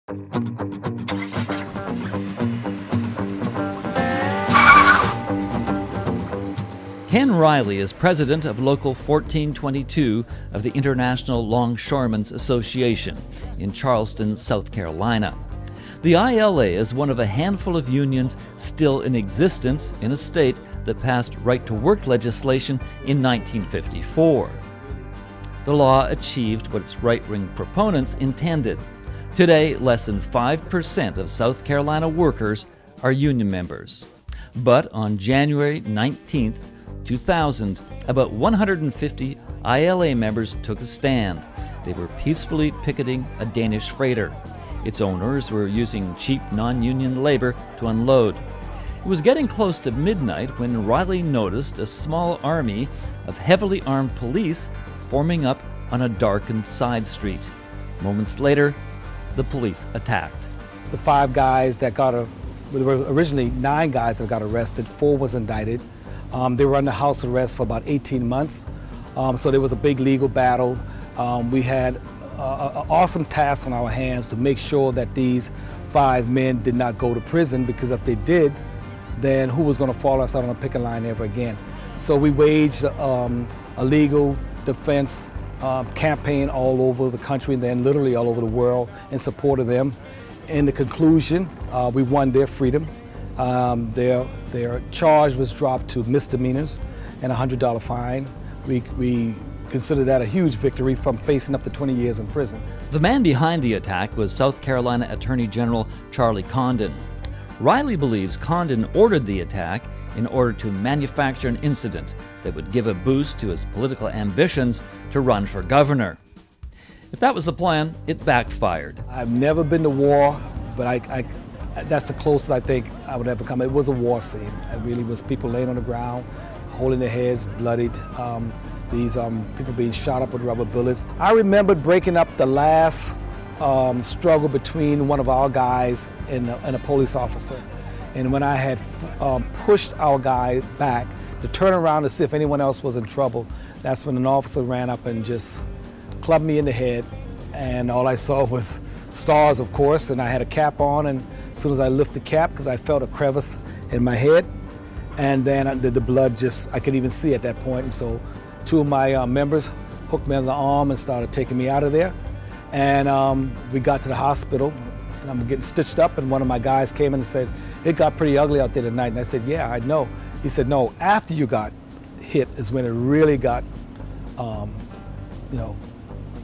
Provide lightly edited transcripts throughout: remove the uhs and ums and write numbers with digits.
Ken Riley is president of Local 1422 of the International Longshoremen's Association in Charleston, South Carolina. The ILA is one of a handful of unions still in existence in a state that passed right-to-work legislation in 1954. The law achieved what its right-wing proponents intended. Today, less than 5% of South Carolina workers are union members. But on January 19, 2000, about 150 ILA members took a stand. They were peacefully picketing a Danish freighter. Its owners were using cheap non-union labor to unload. It was getting close to midnight when Riley noticed a small army of heavily armed police forming up on a darkened side street. Moments later, the police attacked. The 5 guys that there were originally 9 guys that got arrested, 4 was indicted. They were under house arrest for about 18 months. So there was a big legal battle. We had an awesome task on our hands to make sure that these 5 men did not go to prison, because if they did, then who was going to follow us out on a picket line ever again? So we waged a legal defense campaign all over the country and then literally all over the world in support of them. In the conclusion, we won their freedom. Their charge was dropped to misdemeanors and a $100 fine. We consider that a huge victory from facing up to 20 years in prison. The man behind the attack was South Carolina Attorney General Charlie Condon. Riley believes Condon ordered the attack in order to manufacture an incident that would give a boost to his political ambitions to run for governor. If that was the plan, it backfired. I've never been to war, but that's the closest I think I would ever come. It was a war scene. It really was people laying on the ground, holding their heads, bloodied. These people being shot up with rubber bullets. I remember breaking up the last struggle between one of our guys and a police officer. And when I had pushed our guy back to turn around to see if anyone else was in trouble, that's when an officer ran up and just clubbed me in the head. And all I saw was stars, of course, and I had a cap on. And as soon as I lifted the cap, because I felt a crevice in my head, and then the blood just, I could even see at that point. And so 2 of my members hooked me on the arm and started taking me out of there. And we got to the hospital, and I'm getting stitched up, and one of my guys came in and said, "It got pretty ugly out there tonight." And I said, "Yeah, I know." He said, "No, after you got hit is when it really got,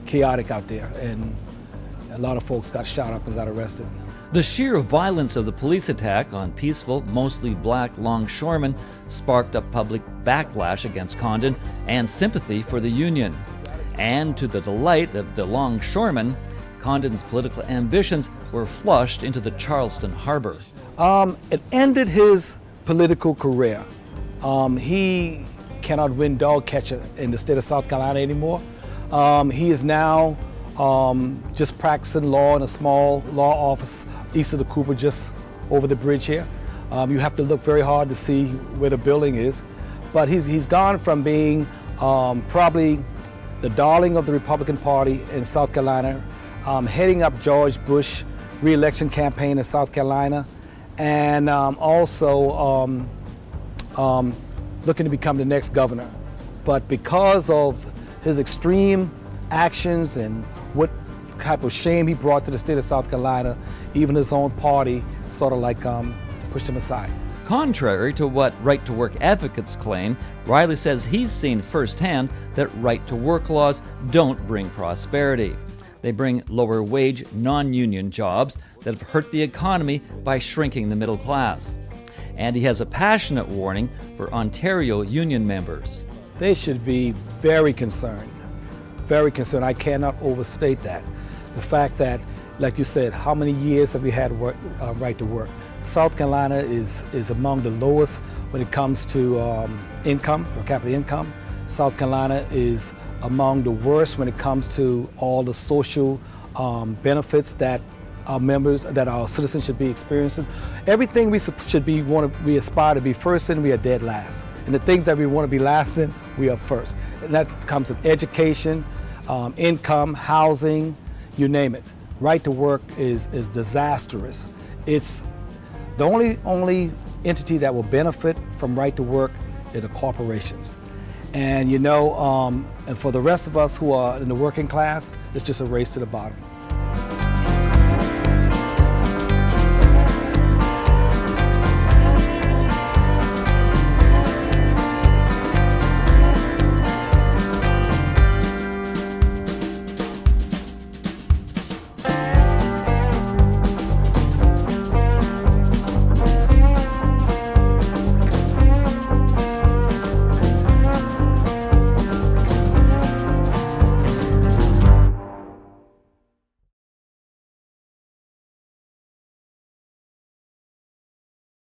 chaotic out there, and a lot of folks got shot up and got arrested." The sheer violence of the police attack on peaceful, mostly black longshoremen sparked up public backlash against Condon and sympathy for the union. And to the delight of the longshoremen, Condon's political ambitions were flushed into the Charleston harbor. It ended his political career. He cannot win dog catcher in the state of South Carolina anymore. He is now just practicing law in a small law office east of the Cooper, just over the bridge here. You have to look very hard to see where the building is. But he's gone from being probably the darling of the Republican Party in South Carolina, heading up George Bush re-election campaign in South Carolina, and also looking to become the next governor. But because of his extreme actions and what type of shame he brought to the state of South Carolina, even his own party sort of like pushed him aside. Contrary to what right-to-work advocates claim, Riley says he's seen firsthand that right-to-work laws don't bring prosperity. They bring lower-wage, non-union jobs that have hurt the economy by shrinking the middle class. And he has a passionate warning for Ontario union members. They should be very concerned, very concerned. I cannot overstate that. The fact that, like you said, how many years have we had right to work? South Carolina is among the lowest when it comes to income, per capita income. South Carolina is among the worst when it comes to all the social benefits that our members, that our citizens should be experiencing. Everything we aspire to be first in, we are dead last. And the things that we want to be last in, we are first. And that comes in education, income, housing, you name it. right to work is disastrous. It's the only entity that will benefit from right to work is the corporations. And you know, and for the rest of us who are in the working class, it's just a race to the bottom.